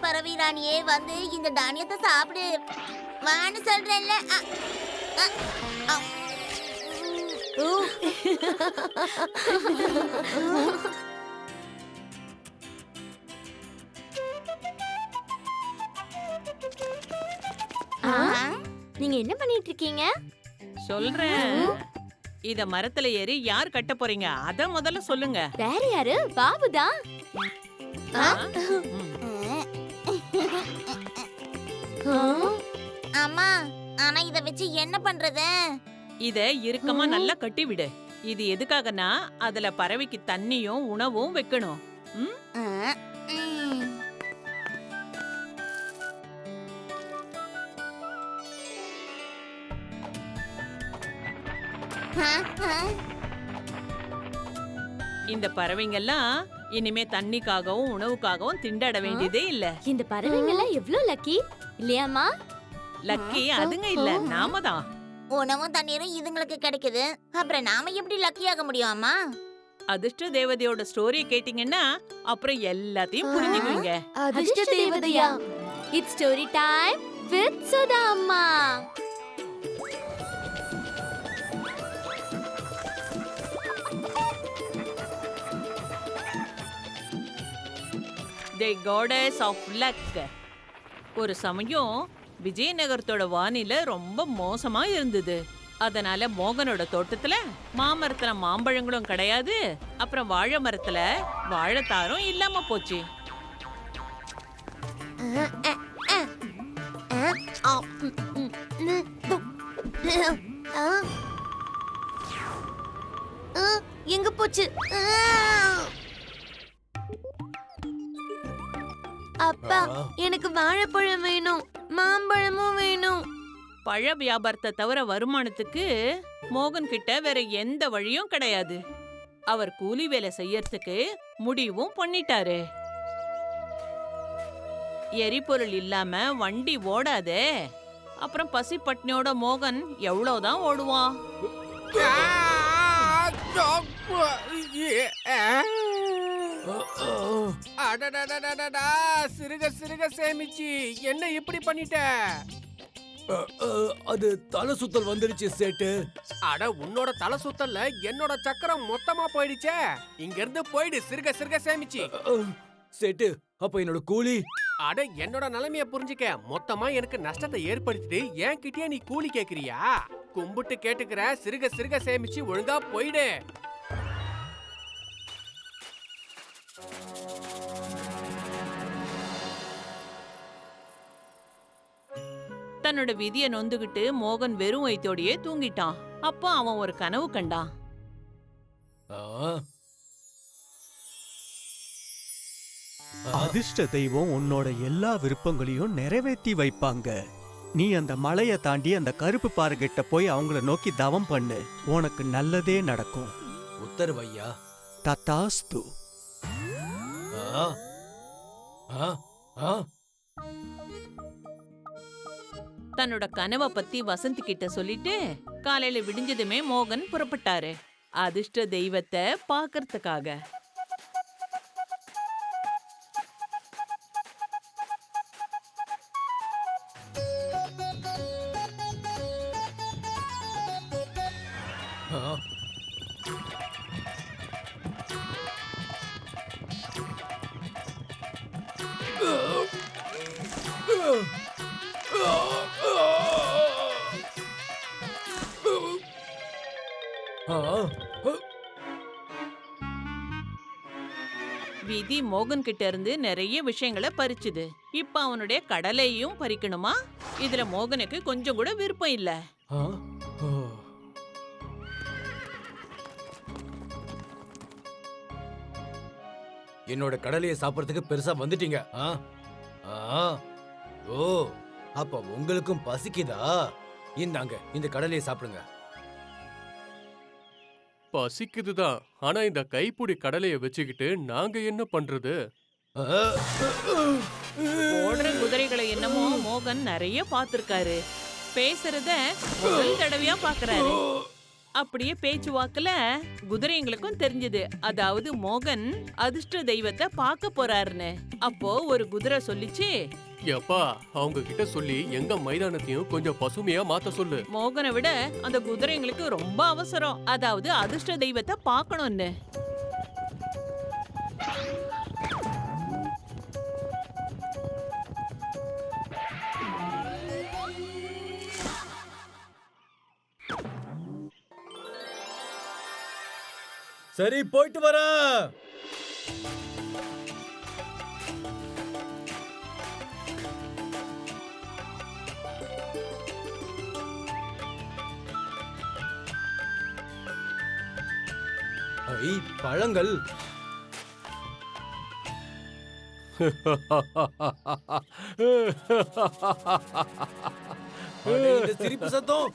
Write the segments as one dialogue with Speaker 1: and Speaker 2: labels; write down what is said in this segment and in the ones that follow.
Speaker 1: பறவை ராணியே வந்து இந்த தானியத்தை சாப்பிடு. வான்னு சொல்றேன்ல. அ. ஊ.
Speaker 2: நீங்க என்ன பண்ணிட்டு இருக்கீங்க?
Speaker 3: சொல்றேன். இத மரத்துல ஏறி யார் கட்ட போறீங்க அத முதல்ல சொல்லுங்க.
Speaker 2: வேற யாரு? பாபுதான்.
Speaker 1: அம்மா, ஆனா இத வச்சு என்ன பண்றது?
Speaker 3: இத இறுக்கமா நல்லா கட்டி விடு. இது எதுக்காகனா அதுல பறவைக்கு தண்ணியும் உணவும் வைக்கணும். ம்? இந்த பறவைங்கெல்லாம் இனிமே தண்ணிக்காகவும் உணவுக்காகவும் திண்டாட வேண்டியதே இல்ல.
Speaker 2: இந்த பறவைங்க எல்லாம் எவ்வளவு லக்கி இல்லையாமா?
Speaker 3: லக்கி அதுங்க இல்ல, நாம தான்.
Speaker 1: உணவும் தண்ணீரும் இதுங்களுக்கு கிடைக்குது, அப்புறம் நாம எப்படி லக்கியாக முடியும் அம்மா?
Speaker 3: அதிர்ஷ்ட தேவதையோட ஸ்டோரி கேட்டீங்கன்னா அப்புறம் எல்லாத்தையும் புரிஞ்சுக்குவீங்க.
Speaker 2: அதிர்ஷ்ட தேவதையா? It's story time with Sudha அம்மா.
Speaker 3: The goddess of luck. ஒரு சமயம் விஜயநகரத்தோட வானிலை ரொம்ப மோசமா இருந்தது. அதனால மோகனோட தோட்டத்துல மாமரத்துல மாம்பழங்களும் கிடையாது, அப்புறம் வாழை மரத்துல வாழைத்தாரும் இல்லாம போச்சு.
Speaker 1: எங்க போச்சு? அப்பா, எனக்கு வாழைப்பழம் வேணும், மாம்பழமும் வேணும்.
Speaker 3: பழ வியாபாரத்தை தவிர வருமானத்துக்கு மோகன் கிட்ட வேற எந்த வழியும் கிடையாது. அவர் கூலி வேலை செய்யறதுக்கு முடிவும் பண்ணிட்டாரு. எரிபொருள் இல்லாம வண்டி ஓடாதே. அப்புறம் பசி பட்னியோட மோகன் எவ்வளவுதான் ஓடுவான்?
Speaker 4: சிறுக சிறுக சேமிச்சு என்ன இப்படி பண்ணிட்ட?
Speaker 5: அது தலை சுத்தல் வந்துருச்சு சேட்டு.
Speaker 4: அட, உன்னோட தலை சுத்தல்ல என்னோட சக்கரம் மொத்தமா போயிடுச்சே. இங்க இருந்து போயிடு, சிறுக சிறுக சேமிச்சு.
Speaker 5: சேட்டு, அப்ப என்னோட கூலி?
Speaker 4: அட, என்னோட நிலைமைய புரிஞ்சுக்க. மொத்தமா எனக்கு நஷ்டத்தை ஏற்படுத்திட்டு என் கிட்டயே நீ கூலி கேக்குறியா? கும்பிட்டு கேட்டுக்கிற, சிறுக சிறுக சேமிச்சு ஒழுங்கா போயிடு.
Speaker 3: தன்னோட விதியை நொந்துகிட்டு மோகன் வெறும் வயித்தோடையே தூங்கிட்டான். அப்போ அவன் ஒரு கனவு கண்டான்.
Speaker 6: அதிர்ஷ்ட தெய்வம் உன்னோட எல்லா விருப்பங்களையும் நிறைவேற்றி வைப்பாங்க. நீ அந்த மலையை தாண்டி அந்த கருப்பு பாறைகிட்ட போய் அவங்கள நோக்கி தவம் பண்ணு, உனக்கு நல்லதே நடக்கும்.
Speaker 5: உத்தரவையா?
Speaker 6: ததாஸ்து.
Speaker 3: தன்னோட கனவை பத்தி வசந்தி கிட்ட சொல்லிட்டு காலையில விடிஞ்சதுமே மோகன் புறப்பட்டாரு அதிர்ஷ்ட தெய்வத்தை பாக்கறதுக்காக. விதி மோகன் கிட்ட இருந்து நிறைய விஷயங்களை பறிச்சுது. இப்ப அவனுடைய கடலையும் பறிக்கணுமா? இதுல மோகனுக்கு கொஞ்சம் கூட விருப்பம் இல்ல.
Speaker 5: என்னோட கடலையை சாப்பிடறதுக்கு பெருசா வந்துட்டீங்க. ஓ, அப்ப உங்களுக்கும் பசிக்குதா? இந்தாங்க, இந்த கடலையை சாப்பிடுங்க.
Speaker 7: பசிக்குதுதான், ஆனா இந்த கைப்புடி கடலைய வச்சுக்கிட்டு நாங்க என்ன பண்றது?
Speaker 3: ஓடுற குதிரைகளை என்னமோ மோகன் நிறைய பாத்திருக்காரு. பேசுறத முதல் தடவையா பாக்குறாரு. அப்படியே பேச்சுவாக்குல குதிரைங்களுக்கும் தெரிஞ்சது, அதாவது மோகன் அதிர்ஷ்ட தெய்வத்தை பார்க்க போறாருன்னு. அப்போ ஒரு குதிரை சொல்லிச்சு,
Speaker 7: எப்பா அவங்க கிட்ட சொல்லி எங்க மைதானத்தையும் கொஞ்சம் பசுமையா மாத்த சொல்லு.
Speaker 3: மோகனை விட அந்த குதிரைங்களுக்கு ரொம்ப அவசரம், அதாவது அதிர்ஷ்ட தெய்வத்தை பார்க்கணும்னு.
Speaker 5: சரி, போயிட்டு வரேன். ஐ, பழங்கள். அட, இந்த சிரிப்பு சத்தம்.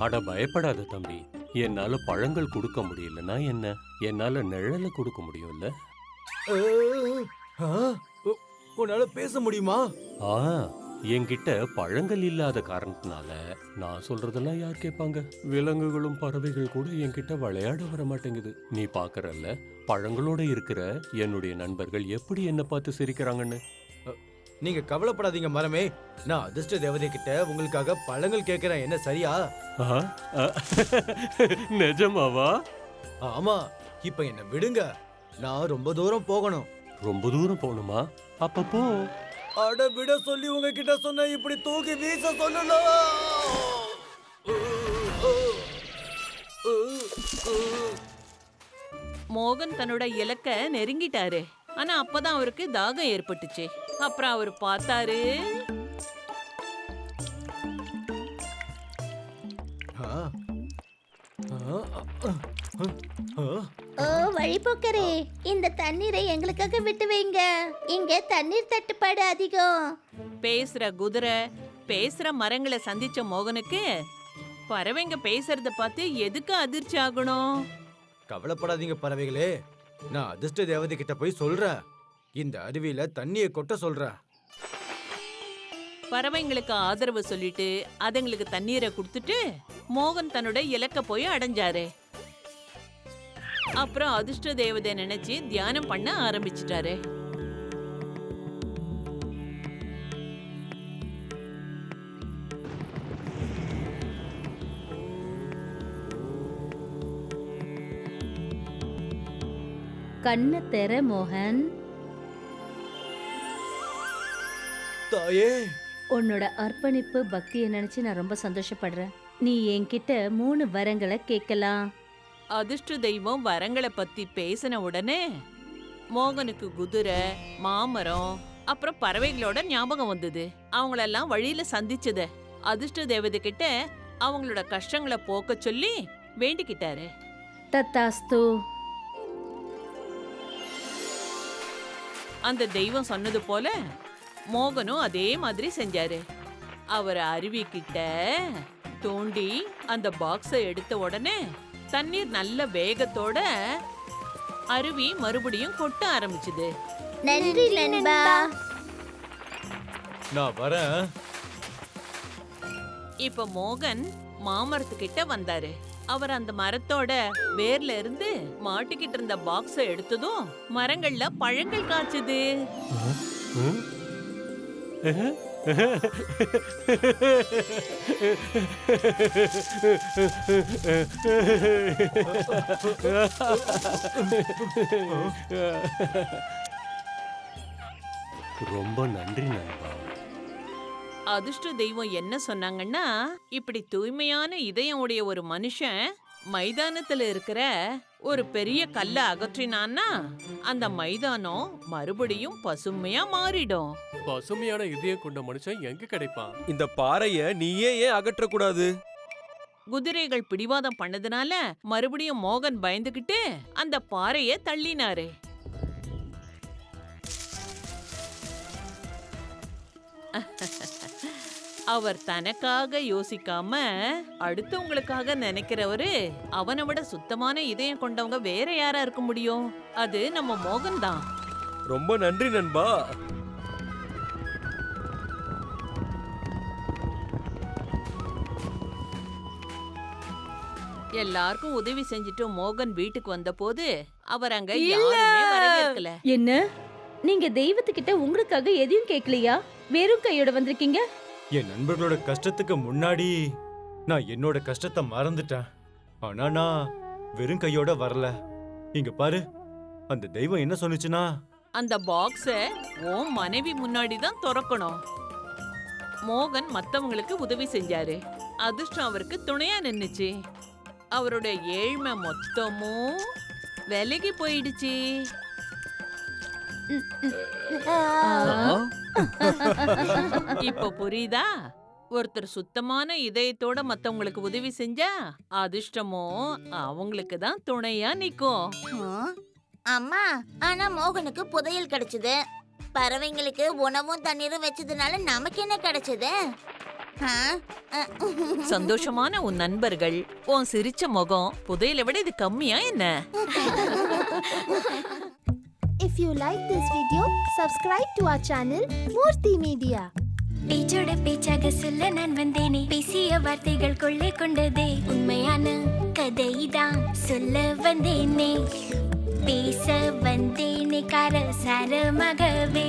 Speaker 7: அட பயப்படாத தம்பி, என்னால பழங்கள் கொடுக்க முடியலன்னா என்ன, என்னால நிழல கொடுக்க முடியும்ல.
Speaker 5: உன்னால பேச முடியுமா?
Speaker 7: ஆ, என்கிட்ட பழங்கள் இல்லாத காரணத்தினால நான் சொல்றதெல்லாம் யார் கேட்பாங்க? விலங்குகளும் பறவைகள் கூட என்கிட்ட விளையாட வர மாட்டேங்குது. நீ பாக்குறல்ல, பழங்களோட இருக்கிற என்னுடைய நண்பர்கள் எப்படி என்ன பார்த்து சிரிக்கிறாங்கன்னு.
Speaker 5: நீங்க கவலைப்படாதீங்க மரமே, நான் அதிர்ஷ்ட தேவதை கிட்ட உங்களுக்காக பழங்கள் கேட்கிறேன். என்ன சரியா?
Speaker 7: ஆ, ஆ, நிஜமாவா?
Speaker 5: ஆமா, இப்ப என்ன விடுங்க, நான் ரொம்ப தூரம் போகணும்.
Speaker 7: ரொம்ப தூரம் போகணுமா? அப்ப போ.
Speaker 5: அட, விட சொல்லி உங்ககிட்ட சொன்ன, இப்படி தூக்கி வீச சொல்லலாம்.
Speaker 3: மோகன் தன்னோட இலக்க நெருங்கிட்டாரு. ஆனா அப்பதான் அவருக்கு தாகம் ஏற்பட்டுச்சு. அப்புறம் அவர் பார்த்தாரு,
Speaker 1: ஓ வழிபோக்கரே, இந்த தண்ணீரை எங்களுக்காக விட்டு வைங்க, இங்க தண்ணீர் தட்டுப்பாடு அதிகம்.
Speaker 3: பேசுற குதிரை, பேசுற மரங்களை சந்திச்ச மோகனுக்கு பறவைங்க பேசுறத பார்த்து எதுக்கு அதிர்ச்சி ஆகணும்?
Speaker 5: கவலைப்படாதீங்க பறவைகளே, நான் அதிர்ஷ்ட தேவதை கிட்ட போய் சொல்றேன். இந்த அருவியில தண்ணியை கொட்ட சொல்றேன்.
Speaker 3: பறவைங்களுக்கு ஆதரவு சொல்லிட்டு அதுங்களுக்கு தண்ணீரை கொடுத்துட்டு மோகன் தன்னோட இலக்க போய் அடைஞ்சாரு. அப்புறம் அதிர்ஷ்ட தேவதை நினைச்சு தியானம் பண்ண ஆரம்பிச்சிட்டாரு.
Speaker 2: கண்ண தெர மோகன்.
Speaker 5: தாயே,
Speaker 2: உன்னோட அர்ப்பணிப்பு பக்தியை நினைச்சு நான் ரொம்ப சந்தோஷப்படுறேன். நீ என்கிட்ட 3 வரங்களை கேட்கலாம்.
Speaker 3: அதிர்ஷ்ட தெய்வம் வரங்களை பத்தி பேசின உடனே மோகனுக்கு குதிரை, மாமரம், அப்புறம் பறவைகளோட ஞாபகம் வந்தது. அவங்களெல்லாம் வழியில சந்திச்சத அதிர்ஷ்ட தேவதை கிட்ட அவங்களோட கஷ்டங்களை போக்க சொல்லி வேண்டிக்கிட்டாரு.
Speaker 2: தத்தாஸ்து.
Speaker 3: அந்த தெய்வம் சொன்னது போல மோகனும் அதே மாதிரி செஞ்சாரு. அவர் அருவி கிட்ட தோண்டி அந்த பாக்ஸை எடுத்த உடனே தண்ணீர் நல்ல வேகத்தோட அருவி மறுபடியும் கொட்ட ஆரம்பிச்சுது.
Speaker 1: நன்றி நண்பா.
Speaker 5: நான் வரேன்.
Speaker 3: இப்ப மோகன் மாமரத்துக்கிட்ட வந்தாரு. அவர் அந்த மரத்தோட வேர்ல இருந்து மாட்டிக்கிட்டு இருந்த பாக்ஸ எடுத்ததும் மரங்கள்ல பழங்கள் காய்ச்சுது.
Speaker 7: ரொம்ப நன்றி நண்பா.
Speaker 3: அதிர்ஷ்ட தெய்வம் என்ன சொன்னாங்கன்னா, இப்படி தூய்மையான இதயம் உடைய ஒரு மனுஷன் மைதானத்துல இருக்கிற ஒரு பெரிய கல்லை அகற்றினான்னா அந்த மைதானம் மறுபடியும் பசுமையா மாறிடும்.
Speaker 7: பசுமையான இதயம் கொண்ட மனுஷன் எங்க கிடைப்பான்?
Speaker 8: இந்த பாறைய நீயே ஏன் அகற்றக்கூடாது?
Speaker 3: குதிரைகள் பிடிவாதம் பண்ணதுனால மறுபடியும் மோகன் பயந்துகிட்டு அந்த பாறைய தள்ளினாரு. அவர் தனக்காக யோசிக்காம அடுத்தவங்களுக்காக நினைக்கிறவரு. அவனை விட சுத்தமான இதயம் கொண்டவங்க வேற யாரா இருக்க முடியும்? அது நம்ம மோகன் தான்.
Speaker 8: ரொம்ப நன்றி நண்பா.
Speaker 3: எல்லாருக்கும் உதவி செஞ்சுட்டு மோகன் வீட்டுக்கு வந்தபோது அவர் அங்க யாருமே வரவேற்கல.
Speaker 2: என்ன நீங்க தெய்வத்துக்கிட்ட உங்களுக்காக எதையும் கேட்கலையா? வெறும் கையோட வந்திருக்கீங்க?
Speaker 5: என் நண்பர்களோட கஷ்டத்துக்கு முன்னாடி நான் என்னோட கஷ்டத்தை மறந்துட்டேன். ஆனா நான் வெறும் கையோட வரல. இங்க பாரு, அந்த தெய்வம் என்ன சொன்னுச்சுன்னா,
Speaker 3: அந்த பாக்ஸ உன் மனைவி முன்னாடி தான் திறக்கணும். மோகன் மத்தவங்களுக்கு உதவி செஞ்சாரு. அதிர்ஷ்டம் அவருக்கு துணையா நின்னுச்சு. அவருடைய ஏழ்மை மொத்தமும் விலகி போயிடுச்சு. இப்ப புரியுதா? ஒருத்தர் சுத்தமான இதயத்தோட மத்தவங்களுக்கு உதவி செஞ்சா அதிர்ஷ்டமும் அவங்களுக்கு தான் துணையா நிக்கும்.
Speaker 1: அம்மா, ஆனா மோகனுக்கு புதையல் கிடைச்சது. பறவைங்களுக்கு உணவும் தண்ணீரும் வச்சதுனால நமக்கு என்ன கிடைச்சது?
Speaker 3: சந்தோஷமான உன் நண்பர்கள், உன் சிரிச்ச முகம், புதையலை விட இது கம்மியா என்ன?
Speaker 9: If you like this video, subscribe to our channel Murthy Media.
Speaker 10: பேச்சோட பேச்சாக சொல்ல நான் வந்தேனே, பேசிய வார்த்தைகள் கொள்ளை கொண்டதே, உண்மையான கதைதான் சொல்ல வந்தேனே, பேச வந்தேனே காரசாரமாகவே.